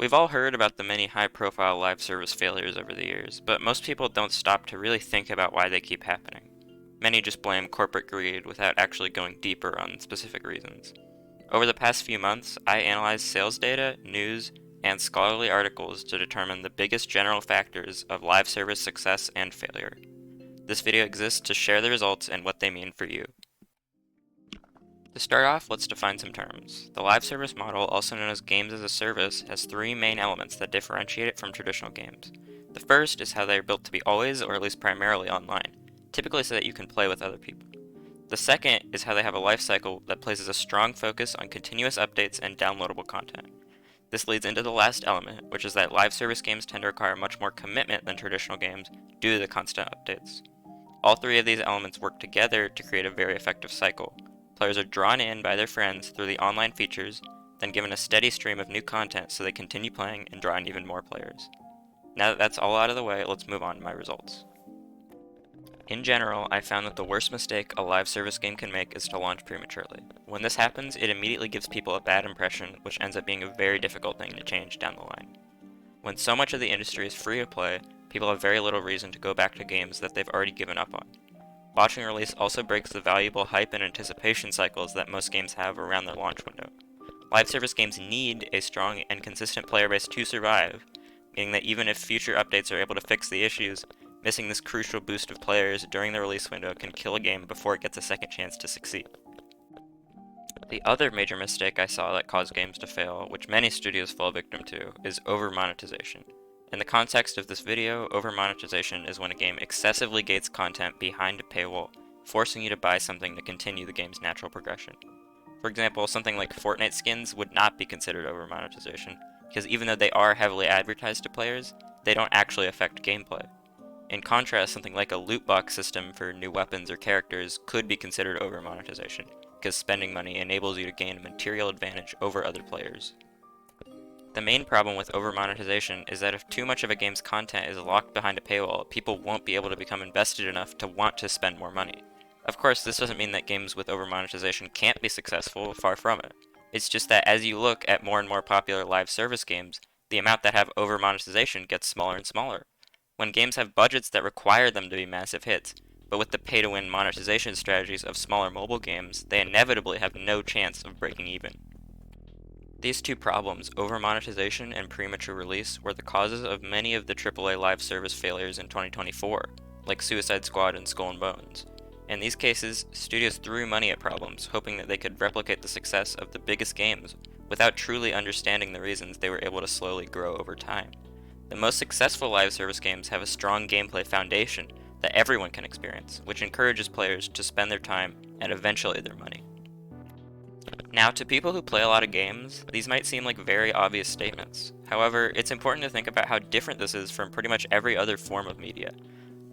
We've all heard about the many high-profile live service failures over the years, but most people don't stop to really think about why they keep happening. Many just blame corporate greed without actually going deeper on specific reasons. Over the past few months, I analyzed sales data, news, and scholarly articles to determine the biggest general factors of live service success and failure. This video exists to share the results and what they mean for you. To start off, let's define some terms. The live service model, also known as games as a service, has three main elements that differentiate it from traditional games. The first is how they are built to be always, or at least primarily, online, typically so that you can play with other people. The second is how they have a life cycle that places a strong focus on continuous updates and downloadable content. This leads into the last element, which is that live service games tend to require much more commitment than traditional games due to the constant updates. All three of these elements work together to create a very effective cycle. Players are drawn in by their friends through the online features, then given a steady stream of new content so they continue playing and draw in even more players. Now that that's all out of the way, let's move on to my results. In general, I found that the worst mistake a live service game can make is to launch prematurely. When this happens, it immediately gives people a bad impression, which ends up being a very difficult thing to change down the line. When so much of the industry is free to play, people have very little reason to go back to games that they've already given up on. Watching release also breaks the valuable hype and anticipation cycles that most games have around their launch window. Live service games need a strong and consistent player base to survive, meaning that even if future updates are able to fix the issues, missing this crucial boost of players during the release window can kill a game before it gets a second chance to succeed. The other major mistake I saw that caused games to fail, which many studios fall victim to, is over-monetization. In the context of this video, over-monetization is when a game excessively gates content behind a paywall, forcing you to buy something to continue the game's natural progression. For example, something like Fortnite skins would not be considered over-monetization, because even though they are heavily advertised to players, they don't actually affect gameplay. In contrast, something like a loot box system for new weapons or characters could be considered over-monetization, because spending money enables you to gain a material advantage over other players. The main problem with over-monetization is that if too much of a game's content is locked behind a paywall, people won't be able to become invested enough to want to spend more money. Of course, this doesn't mean that games with over-monetization can't be successful, far from it. It's just that as you look at more and more popular live service games, the amount that have over-monetization gets smaller and smaller. When games have budgets that require them to be massive hits, but with the pay-to-win monetization strategies of smaller mobile games, they inevitably have no chance of breaking even. These two problems, over-monetization and premature release, were the causes of many of the AAA live service failures in 2024, like Suicide Squad and Skull and Bones. In these cases, studios threw money at problems, hoping that they could replicate the success of the biggest games, without truly understanding the reasons they were able to slowly grow over time. The most successful live service games have a strong gameplay foundation that everyone can experience, which encourages players to spend their time and eventually their money. Now, to people who play a lot of games, these might seem like very obvious statements. However, it's important to think about how different this is from pretty much every other form of media.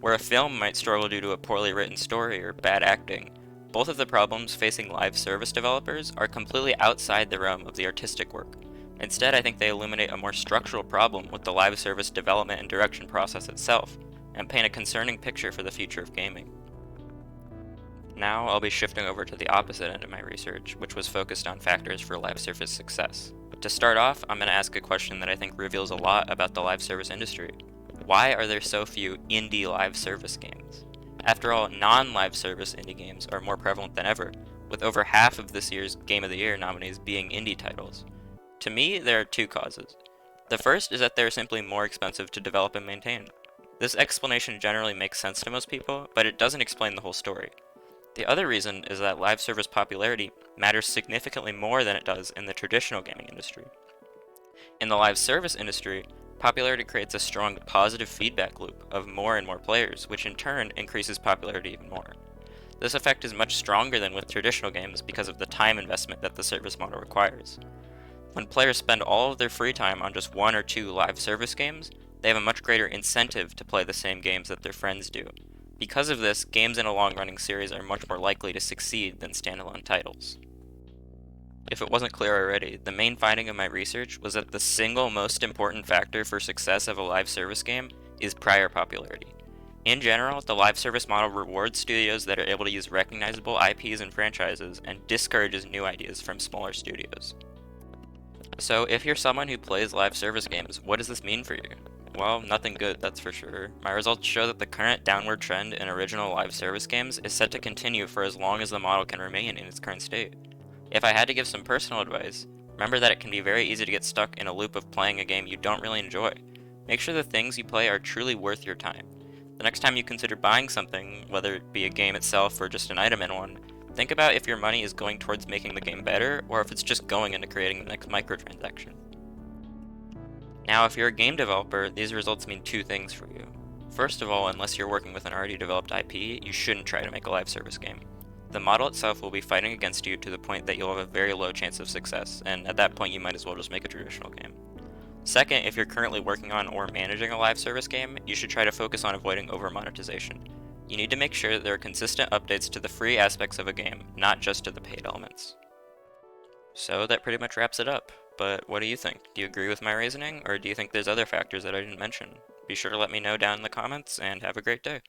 Where a film might struggle due to a poorly written story or bad acting, both of the problems facing live service developers are completely outside the realm of the artistic work. Instead, I think they illuminate a more structural problem with the live service development and direction process itself, and paint a concerning picture for the future of gaming. Now I'll be shifting over to the opposite end of my research, which was focused on factors for live service success. To start off, I'm going to ask a question that I think reveals a lot about the live service industry. Why are there so few indie live service games? After all, non-live service indie games are more prevalent than ever, with over half of this year's Game of the Year nominees being indie titles. To me, there are two causes. The first is that they're simply more expensive to develop and maintain. This explanation generally makes sense to most people, but it doesn't explain the whole story. The other reason is that live service popularity matters significantly more than it does in the traditional gaming industry. In the live service industry, popularity creates a strong positive feedback loop of more and more players, which in turn increases popularity even more. This effect is much stronger than with traditional games because of the time investment that the service model requires. When players spend all of their free time on just one or two live service games, they have a much greater incentive to play the same games that their friends do. Because of this, games in a long-running series are much more likely to succeed than standalone titles. If it wasn't clear already, the main finding of my research was that the single most important factor for success of a live service game is prior popularity. In general, the live service model rewards studios that are able to use recognizable IPs and franchises and discourages new ideas from smaller studios. So if you're someone who plays live service games, what does this mean for you? Well, nothing good, that's for sure. My results show that the current downward trend in original live service games is set to continue for as long as the model can remain in its current state. If I had to give some personal advice, remember that it can be very easy to get stuck in a loop of playing a game you don't really enjoy. Make sure the things you play are truly worth your time. The next time you consider buying something, whether it be a game itself or just an item in one, think about if your money is going towards making the game better or if it's just going into creating the next microtransaction. Now, if you're a game developer, these results mean two things for you. First of all, unless you're working with an already developed IP, you shouldn't try to make a live service game. The model itself will be fighting against you to the point that you'll have a very low chance of success, and at that point you might as well just make a traditional game. Second, if you're currently working on or managing a live service game, you should try to focus on avoiding over-monetization. You need to make sure that there are consistent updates to the free aspects of a game, not just to the paid elements. So that pretty much wraps it up. But what do you think? Do you agree with my reasoning, or do you think there's other factors that I didn't mention? Be sure to let me know down in the comments, and have a great day.